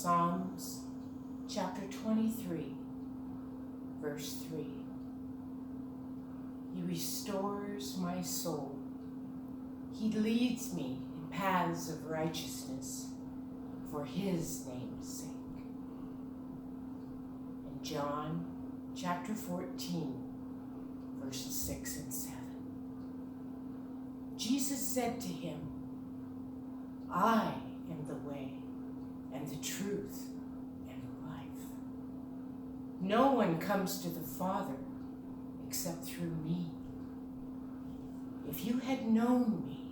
Psalms chapter 23, verse 3. He restores my soul. He leads me in paths of righteousness for his name's sake. In John chapter 14, verses 6 and 7. Jesus said to him, I am the way and the truth and the life. No one comes to the Father except through me. If you had known me,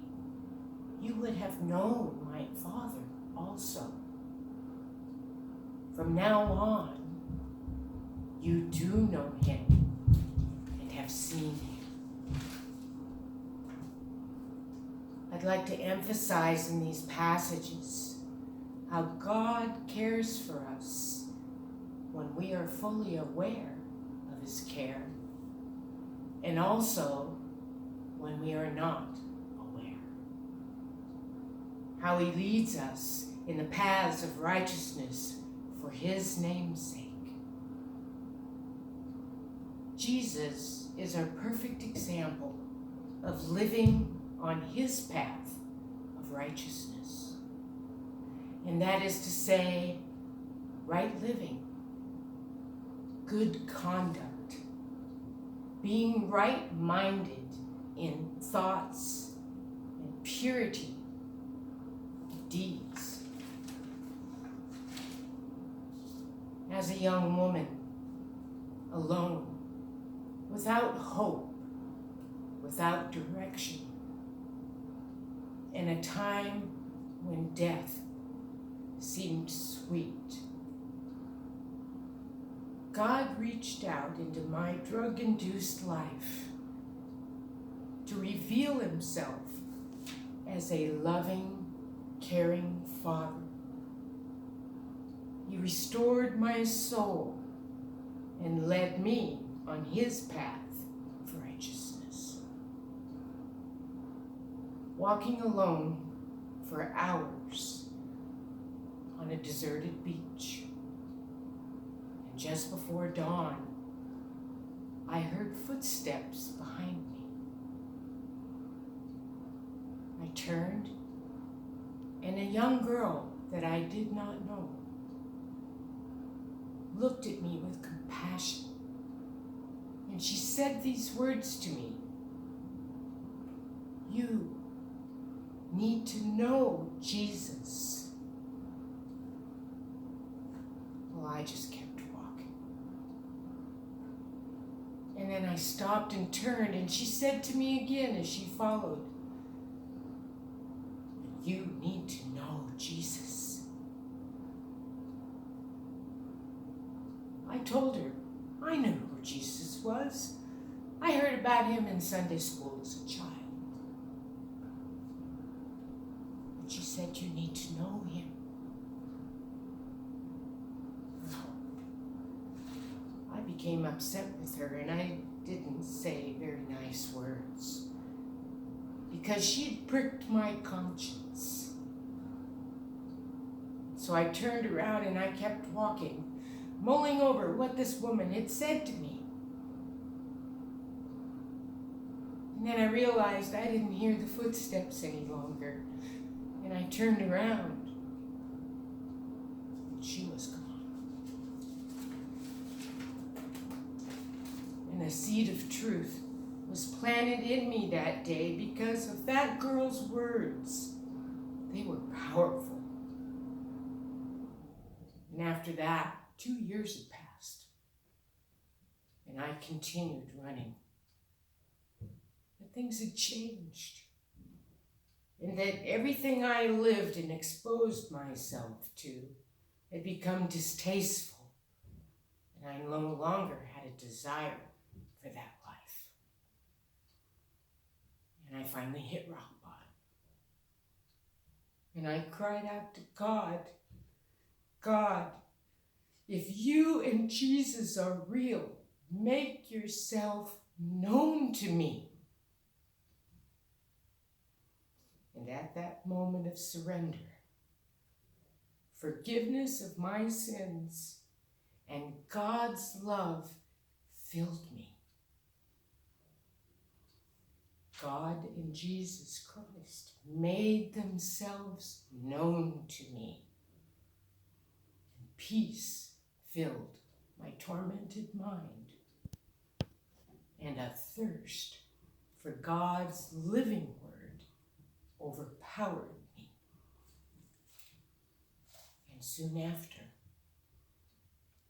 you would have known my Father also. From now on, you do know him and have seen him. I'd like to emphasize in these passages how God cares for us when we are fully aware of his care, and also when we are not aware. How he leads us in the paths of righteousness for his name's sake. Jesus is our perfect example of living on his path of righteousness. And that is to say, right living, good conduct, being right-minded in thoughts and purity of deeds. As a young woman, alone, without hope, without direction, in a time when death seemed sweet, God reached out into my drug-induced life to reveal himself as a loving, caring Father. He restored my soul and led me on his path of righteousness. Walking alone for hours on a deserted beach, and just before dawn, I heard footsteps behind me. I turned, and a young girl that I did not know looked at me with compassion, and she said these words to me: "You need to know Jesus." Well, I just kept walking. And then I stopped and turned, and she said to me again as she followed, "You need to know Jesus." I told her I knew who Jesus was. I heard about him in Sunday school as a child. But she said, "You need to know him." I became upset with her, and I didn't say very nice words, because she'd pricked my conscience. So I turned around and I kept walking, mulling over what this woman had said to me. And then I realized I didn't hear the footsteps any longer, and I turned around, and she was gone. And a seed of truth was planted in me that day because of that girl's words. They were powerful. And after that, 2 years had passed, and I continued running. But things had changed, and that everything I lived and exposed myself to had become distasteful, and I no longer had a desire for that life. And I finally hit rock bottom. And I cried out to God, "God, if you and Jesus are real, make yourself known to me." And at that moment of surrender, forgiveness of my sins, and God's love filled me. God and Jesus Christ made themselves known to me, and peace filled my tormented mind, and a thirst for God's living word overpowered me. And soon after,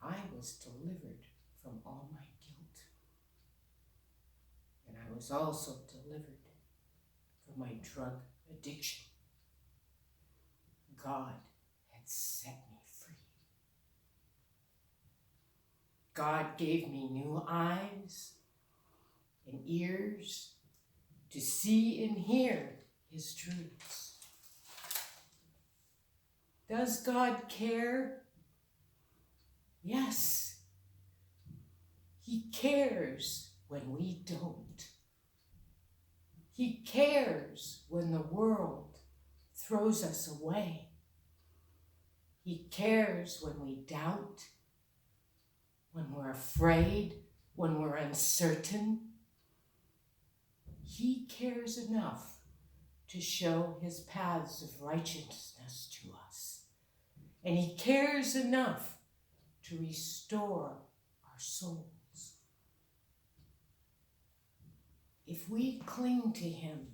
I was delivered from all my guilt. And I was also delivered from my drug addiction. God had set me free. God gave me new eyes and ears to see and hear his truths. Does God care? Yes. He cares when we don't. He cares when the world throws us away. He cares when we doubt, when we're afraid, when we're uncertain. He cares enough to show his paths of righteousness to us. And he cares enough to restore our souls. If we cling to him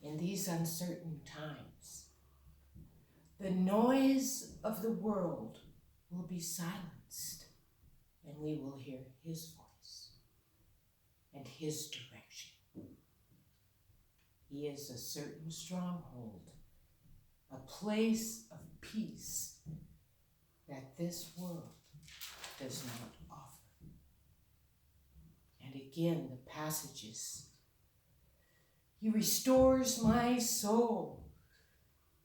in these uncertain times, the noise of the world will be silenced, and we will hear his voice and his direction. He is a certain stronghold, a place of peace that this world does not offer. And again, the passages. He restores my soul.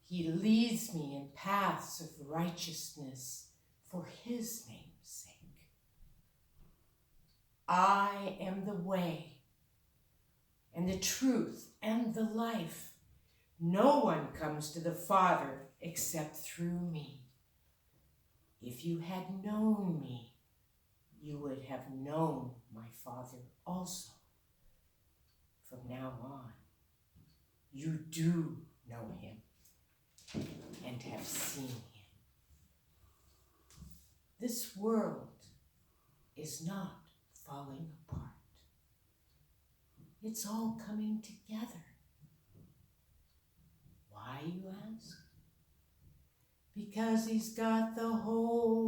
He leads me in paths of righteousness for his name's sake. I am the way and the truth and the life. No one comes to the Father except through me. If you had known me, you would have known my Father also. From now on, you do know him and have seen him. This world is not falling apart. It's all coming together. Why, you ask? Because he's got the whole